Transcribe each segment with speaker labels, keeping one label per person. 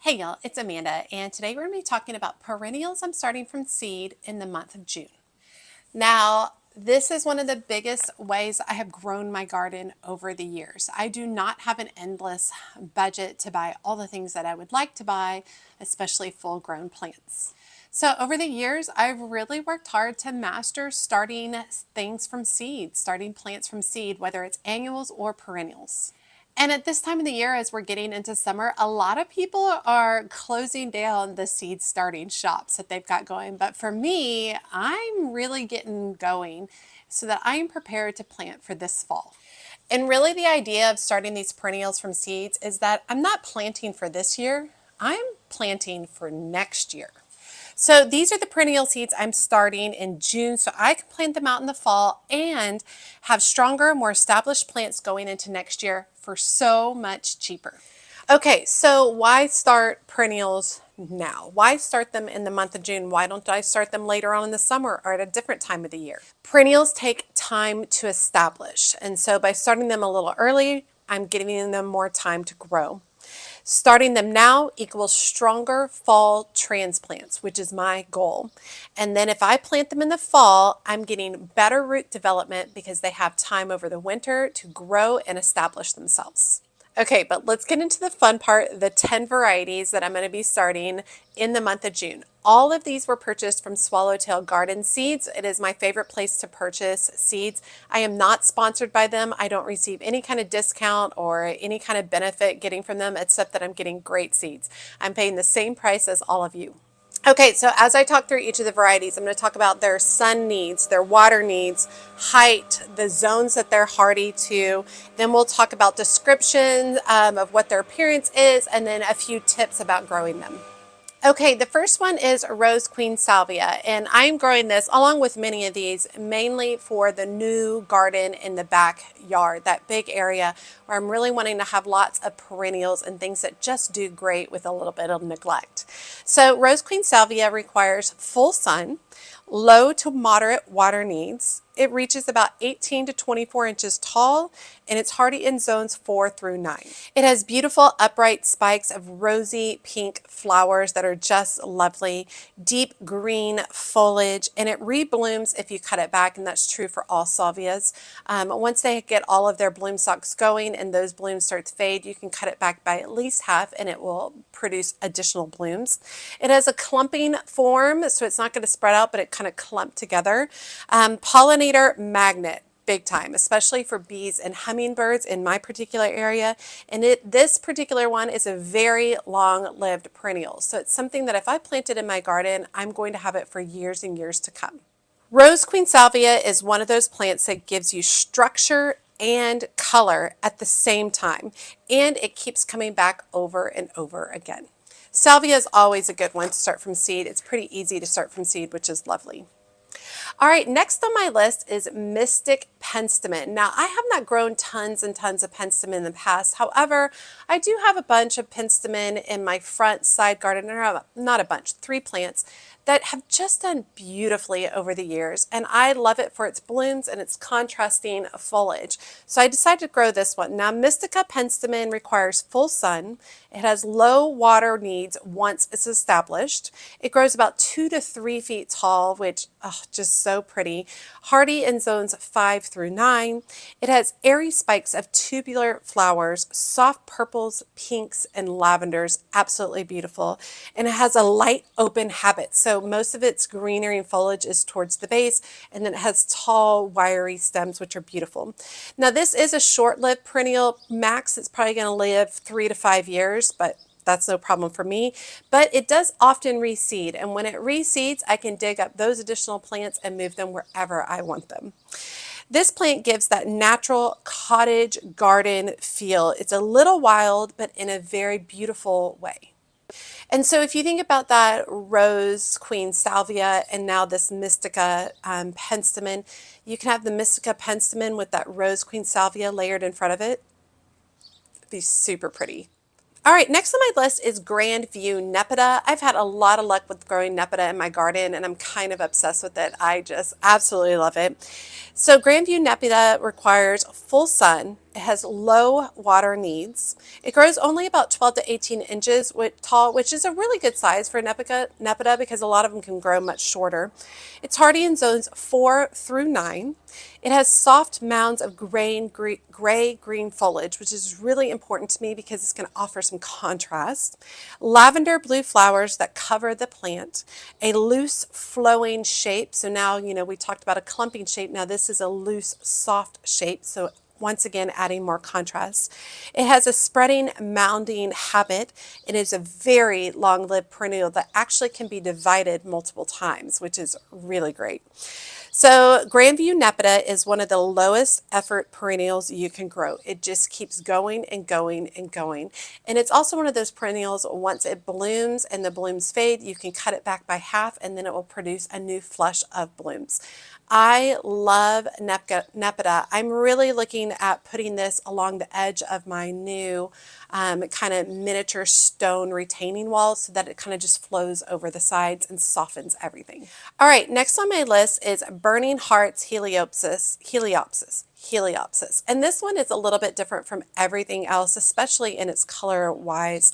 Speaker 1: Hey y'all, it's Amanda, and today we're going to be talking about perennials I'm starting from seed in the month of June. Now, this is one of the biggest ways I have grown my garden over the years. I do not have an endless budget to buy all the things that I would like to buy, especially full-grown plants. So over the years, I've really worked hard to master starting things from seed, starting plants from seed, whether it's annuals or perennials. And at this time of the year, as we're getting into summer, a lot of people are closing down the seed starting shops that they've got going. But for me, I'm really getting going so that I am prepared to plant for this fall. And really the idea of starting these perennials from seeds is that I'm not planting for this year, I'm planting for next year. So these are the perennial seeds I'm starting in June so I can plant them out in the fall and have stronger, more established plants going into next year for so much cheaper. Okay, so why start perennials now? Why start them in the month of June? Why don't I start them later on in the summer or at a different time of the year? Perennials take time to establish, and so by starting them a little early, I'm giving them more time to grow. Starting them now equals stronger fall transplants, which is my goal. And then if I plant them in the fall, I'm getting better root development because they have time over the winter to grow and establish themselves. Okay, but let's get into the fun part, the 10 varieties that I'm going to be starting in the month of June. All of these were purchased from Swallowtail Garden Seeds. It is my favorite place to purchase seeds. I am not sponsored by them. I don't receive any kind of discount or any kind of benefit getting from them except that I'm getting great seeds. I'm paying the same price as all of you. Okay, so as I talk through each of the varieties, I'm going to talk about their sun needs, their water needs, height, the zones that they're hardy to. Then we'll talk about description of what their appearance is, and then a few tips about growing them. Okay, the first one is Rose Queen Salvia, and I'm growing this along with many of these mainly for the new garden in the backyard, that big area where I'm really wanting to have lots of perennials and things that just do great with a little bit of neglect. So Rose Queen Salvia requires full sun, low to moderate water needs. It reaches about 18 to 24 inches tall, and it's hardy in zones 4 through 9. It has beautiful upright spikes of rosy pink flowers that are just lovely, deep green foliage, and it reblooms if you cut it back, and that's true for all salvias. Once they get all of their bloom stalks going and those blooms start to fade, you can cut it back by at least half and it will produce additional blooms. It has a clumping form, so it's not going to spread out, but it kind of clump together. Pollinator magnet, big time, especially for bees and hummingbirds in my particular area. And this particular one is a very long-lived perennial. So it's something that if I plant it in my garden, I'm going to have it for years and years to come. Rose Queen Salvia is one of those plants that gives you structure and color at the same time, and it keeps coming back over and over again. Salvia is always a good one to start from seed. It's pretty easy to start from seed, which is lovely. All right, next on my list is Mystica Penstemon. Now, I have not grown tons and tons of penstemon in the past. However, I do have a bunch of penstemon in my front side garden, or not a bunch, 3 plants that have just done beautifully over the years, and I love it for its blooms and its contrasting foliage. So I decided to grow this one. Now, Mystica Penstemon requires full sun. It has low water needs once it's established. It grows about 2 to 3 feet tall, which just so pretty. Hardy in zones 5 through 9. It has airy spikes of tubular flowers, soft purples, pinks, and lavenders. Absolutely beautiful. And it has a light open habit. So most of its greenery and foliage is towards the base, and then it has tall, wiry stems, which are beautiful. Now, this is a short-lived perennial. Max, it's probably going to live 3 to 5 years, but that's no problem for me. But it does often reseed, and when it reseeds, I can dig up those additional plants and move them wherever I want them. This plant gives that natural cottage garden feel. It's a little wild, but in a very beautiful way. And so if you think about that Rose Queen Salvia and now this Mystica Penstemon, you can have the Mystica Penstemon with that Rose Queen Salvia layered in front of it. It'd be super pretty. All right, next on my list is Grandview Nepeta. I've had a lot of luck with growing Nepeta in my garden, and I'm kind of obsessed with it. I just absolutely love it. So Grandview Nepeta requires full sun. It has low water needs. It grows only about 12 to 18 inches tall, which is a really good size for Nepeta because a lot of them can grow much shorter. It's hardy in zones 4 through 9. It has soft mounds of gray-green foliage, which is really important to me because it's going to offer some contrast. Lavender blue flowers that cover the plant. A loose flowing shape. So now, we talked about a clumping shape. Now this is a loose, soft shape. So once again, adding more contrast. It has a spreading, mounding habit. It is a very long-lived perennial that actually can be divided multiple times, which is really great. So Grandview Nepeta is one of the lowest effort perennials you can grow. It just keeps going and going and going. And it's also one of those perennials, once it blooms and the blooms fade, you can cut it back by half and then it will produce a new flush of blooms. I love Nepeta. I'm really looking at putting this along the edge of my new kind of miniature stone retaining wall so that it kind of just flows over the sides and softens everything. All right, next on my list is Burning Hearts Heliopsis. And this one is a little bit different from everything else, especially in its color wise.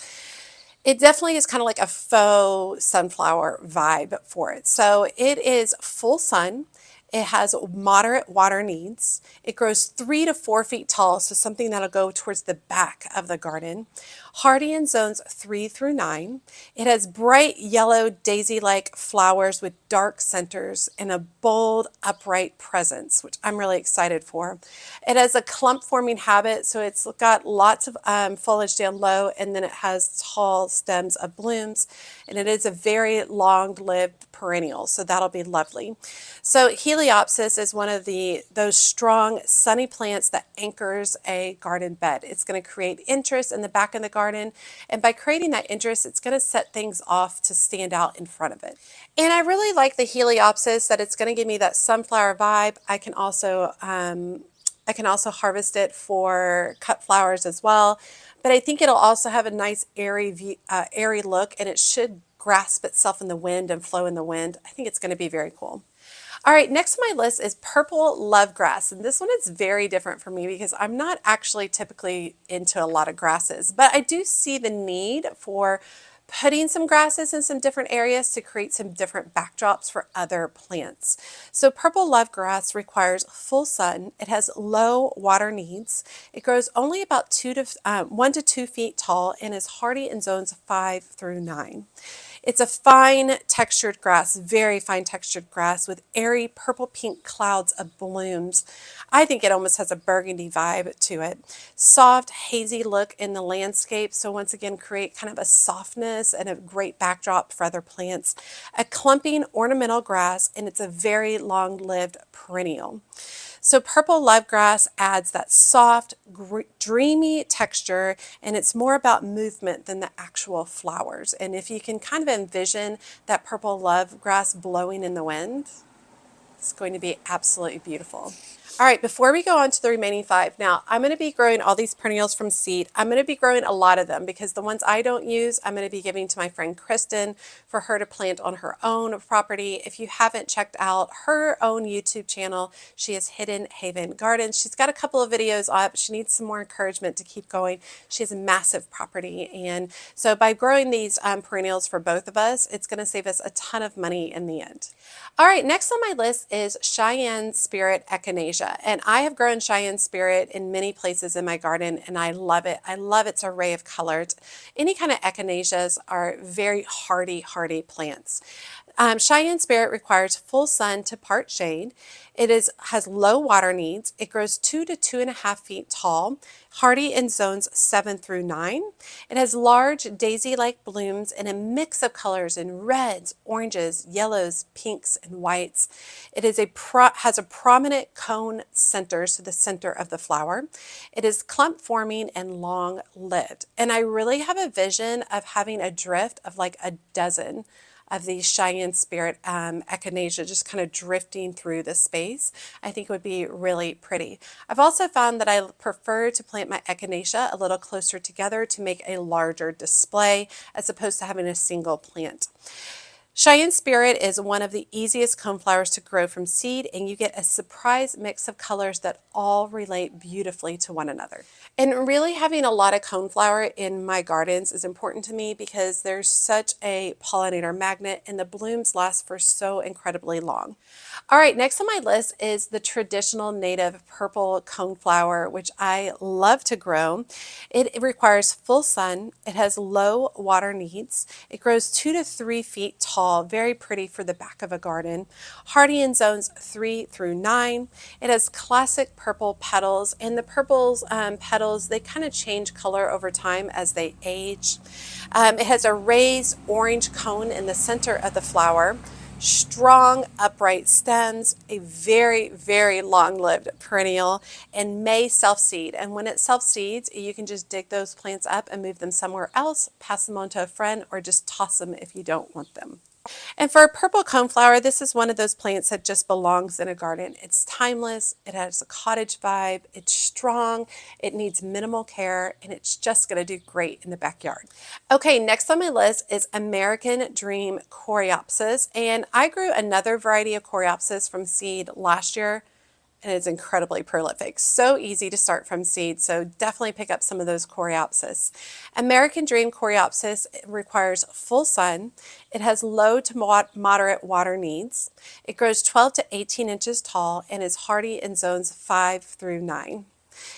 Speaker 1: It definitely is kind of like a faux sunflower vibe for it. So it is full sun. It has moderate water needs. It grows 3 to 4 feet tall, so something that'll go towards the back of the garden. Hardy in zones 3 through 9. It has bright yellow daisy-like flowers with dark centers and a bold, upright presence, which I'm really excited for. It has a clump-forming habit, so it's got lots of foliage down low, and then it has tall stems of blooms, and it is a very long-lived perennial, so that'll be lovely. So Heliopsis is one of those strong sunny plants that anchors a garden bed. It's going to create interest in the back of the garden, and by creating that interest, it's going to set things off to stand out in front of it. And I really like the Heliopsis that it's going to give me that sunflower vibe. I can also harvest it for cut flowers as well, but I think it'll also have a nice airy look, and it should grasp itself in the wind and flow in the wind. I think it's going to be very cool. All right, next on my list is purple lovegrass, and this one is very different for me because I'm not actually typically into a lot of grasses, but I do see the need for putting some grasses in some different areas to create some different backdrops for other plants. So purple lovegrass requires full sun. It has low water needs. It grows only about 1 to 2 feet tall and is hardy in zones 5 through 9. It's a fine textured grass, very fine textured grass with airy purple-pink clouds of blooms. I think it almost has a burgundy vibe to it. Soft, hazy look in the landscape, so once again create kind of a softness and a great backdrop for other plants. A clumping ornamental grass, and it's a very long-lived perennial. So purple lovegrass adds that soft, dreamy texture, and it's more about movement than the actual flowers. And if you can kind of envision that purple lovegrass blowing in the wind, it's going to be absolutely beautiful. All right, before we go on to the remaining 5, now I'm going to be growing all these perennials from seed. I'm going to be growing a lot of them because the ones I don't use, I'm going to be giving to my friend Kristen for her to plant on her own property. If you haven't checked out her own YouTube channel, she is Hidden Haven Gardens. She's got a couple of videos up. She needs some more encouragement to keep going. She has a massive property, and so by growing these perennials for both of us, it's going to save us a ton of money in the end. All right, next on my list is Cheyenne Spirit Echinacea, and I have grown Cheyenne Spirit in many places in my garden, and I love it. I love its array of colors. Any kind of echinaceas are very hardy plants. Cheyenne Spirit requires full sun to part shade. It has low water needs. It grows 2 to 2.5 feet tall, hardy in zones 7 through 9. It has large daisy-like blooms in a mix of colors in reds, oranges, yellows, pinks, and whites. It is has a prominent cone center, so the center of the flower. It is clump forming and long-lived. And I really have a vision of having a drift of like a dozen of these Cheyenne Spirit Echinacea just kind of drifting through the space. I think it would be really pretty. I've also found that I prefer to plant my Echinacea a little closer together to make a larger display as opposed to having a single plant. Cheyenne Spirit is one of the easiest coneflowers to grow from seed, and you get a surprise mix of colors that all relate beautifully to one another. And really having a lot of coneflower in my gardens is important to me because there's such a pollinator magnet and the blooms last for so incredibly long. All right, next on my list is the traditional native purple coneflower, which I love to grow. It requires full sun. It has low water needs. It grows 2 to 3 feet tall, very pretty for the back of a garden. Hardy in zones 3 through 9. It has classic purple petals, and the purples petals, they kind of change color over time as they age. It has a raised orange cone in the center of the flower, strong upright stems, a very, very long-lived perennial, and may self-seed. And when it self-seeds, you can just dig those plants up and move them somewhere else, pass them on to a friend, or just toss them if you don't want them. And for a purple coneflower, this is one of those plants that just belongs in a garden. It's timeless, it has a cottage vibe, it's strong, it needs minimal care, and it's just going to do great in the backyard. Okay, next on my list is American Dream Coreopsis, and I grew another variety of Coreopsis from seed last year, and it's incredibly prolific. So easy to start from seed, so definitely pick up some of those Coreopsis. American Dream Coreopsis requires full sun. It has low to moderate water needs. It grows 12 to 18 inches tall and is hardy in zones 5 through 9.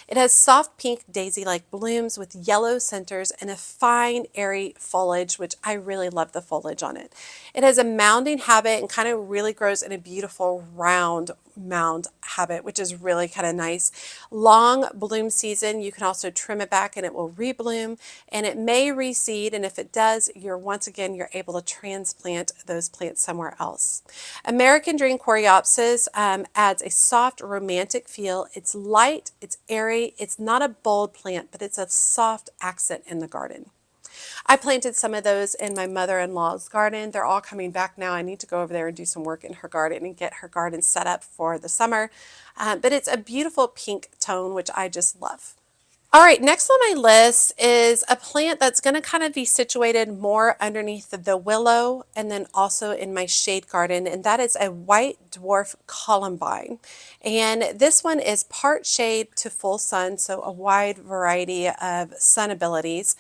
Speaker 1: It has soft pink daisy-like blooms with yellow centers and a fine, airy foliage, which I really love the foliage on it. It has a mounding habit and kind of really grows in a beautiful round mound habit, which is really kind of nice. Long bloom season, you can also trim it back and it will rebloom, and it may reseed, and if it does, you're able to transplant those plants somewhere else. American Dream Coreopsis adds a soft romantic feel. It's light, it's airy, it's not a bold plant, but it's a soft accent in the garden. I planted some of those in my mother-in-law's garden. They're all coming back now. I need to go over there and do some work in her garden and get her garden set up for the summer. But it's a beautiful pink tone, which I just love. All right, next on my list is a plant that's going to kind of be situated more underneath the willow and then also in my shade garden, and that is a white dwarf Columbine. And this one is part shade to full sun, so a wide variety of sun abilities.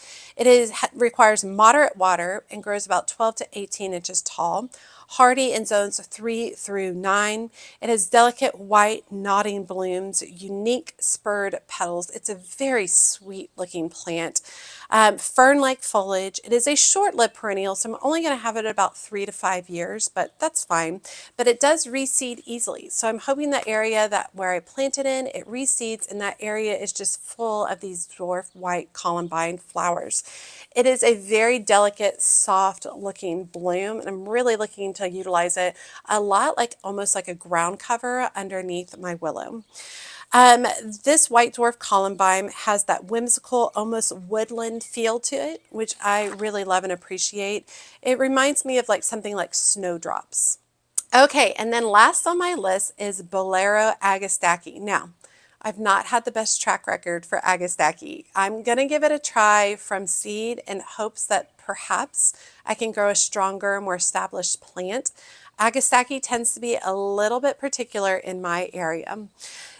Speaker 1: Requires moderate water and grows about 12 to 18 inches tall. Hardy in zones 3 through 9. It has delicate white nodding blooms, unique spurred petals. It's a very sweet looking plant. Fern-like foliage. It is a short-lived perennial, so I'm only going to have it about 3 to 5 years, but that's fine. But it does reseed easily, so I'm hoping the area where I planted in, it reseeds, and that area is just full of these dwarf white columbine flowers. It is a very delicate, soft looking bloom, and I'm really looking to utilize it a lot, like almost like a ground cover underneath my willow. This white dwarf columbine has that whimsical, almost woodland feel to it, which I really love and appreciate. It reminds me of like something like snowdrops. Okay, and then last on my list is Bolero Agastache. Now, I've not had the best track record for Agastache. I'm going to give it a try from seed in hopes that perhaps I can grow a stronger, more established plant. Agastache tends to be a little bit particular in my area.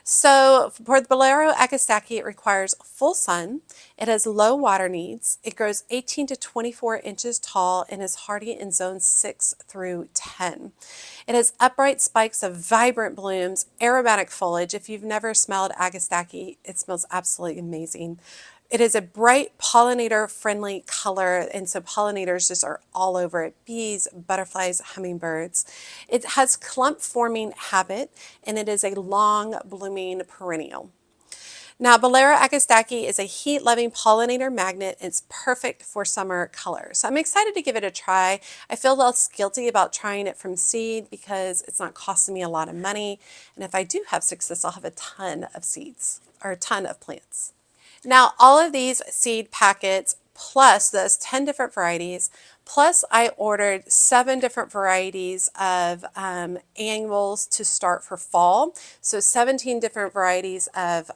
Speaker 1: So for the Bolero Agastache, it requires full sun. It has low water needs. It grows 18 to 24 inches tall and is hardy in zones 6 through 10. It has upright spikes of vibrant blooms, aromatic foliage. If you've never smelled Agastache, it smells absolutely amazing. It is a bright pollinator-friendly color, and so pollinators just are all over it. Bees, butterflies, hummingbirds. It has clump-forming habit, and it is a long-blooming perennial. Now, Bolero Agastache is a heat-loving pollinator magnet. It's perfect for summer colors. So I'm excited to give it a try. I feel less guilty about trying it from seed because it's not costing me a lot of money. And if I do have success, I'll have a ton of seeds or a ton of plants. Now, all of these seed packets plus those 10 different varieties Plus, I ordered 7 different varieties of annuals to start for fall. So 17 different varieties of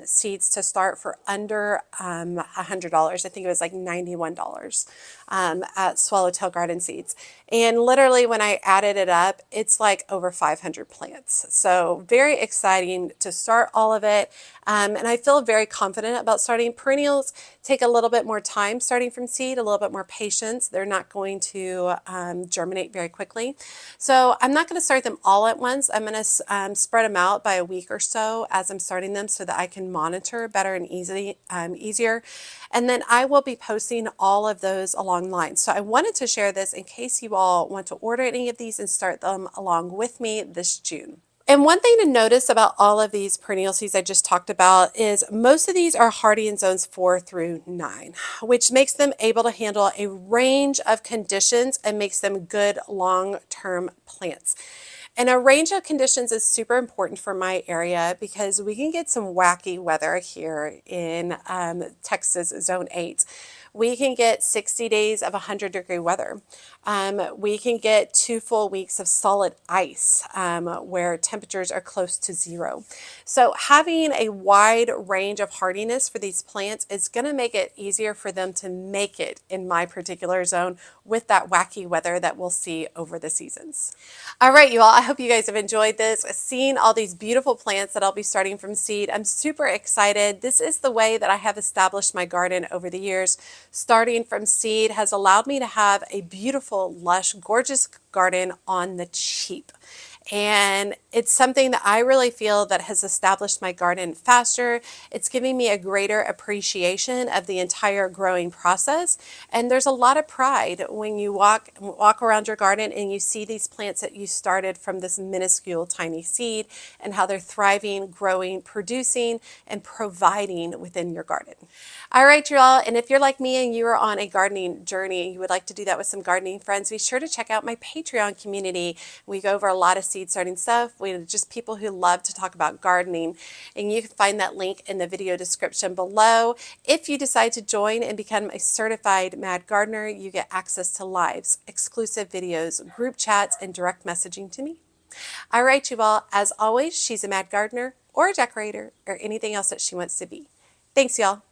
Speaker 1: seeds to start for under $100. I think it was like $91 at Swallowtail Garden Seeds. And literally when I added it up, it's like over 500 plants. So very exciting to start all of it. And I feel very confident about starting. Perennials take a little bit more time starting from seed, a little bit more patience. They're not going to germinate very quickly. So I'm not going to start them all at once. I'm going to spread them out by a week or so as I'm starting them so that I can monitor better and easier. And then I will be posting all of those along lines. So I wanted to share this in case you all want to order any of these and start them along with me this June. And one thing to notice about all of these perennial seeds I just talked about is most of these are hardy in zones 4 through 9, which makes them able to handle a range of conditions and makes them good long-term plants. And a range of conditions is super important for my area because we can get some wacky weather here in Texas, zone 8. We can get 60 days of 100-degree weather. We can get 2 full weeks of solid ice where temperatures are close to 0. So having a wide range of hardiness for these plants is going to make it easier for them to make it in my particular zone with that wacky weather that we'll see over the seasons. All right, you all, I hope you guys have enjoyed this, seeing all these beautiful plants that I'll be starting from seed. I'm super excited. This is the way that I have established my garden over the years. Starting from seed has allowed me to have a beautiful, lush, gorgeous garden on the cheap. And it's something that I really feel that has established my garden faster. It's giving me a greater appreciation of the entire growing process. And there's a lot of pride when you walk around your garden and you see these plants that you started from this minuscule tiny seed and how they're thriving, growing, producing, and providing within your garden. All right, you all, and if you're like me and you are on a gardening journey, you would like to do that with some gardening friends, be sure to check out my Patreon community. We go over a lot of seed starting stuff. We're just people who love to talk about gardening, and you can find that link in the video description below. If you decide to join and become a certified Mad Gardener, you get access to lives, exclusive videos, group chats, and direct messaging to me. All right, you all, as always, she's a Mad Gardener or a decorator or anything else that she wants to be. Thanks, y'all.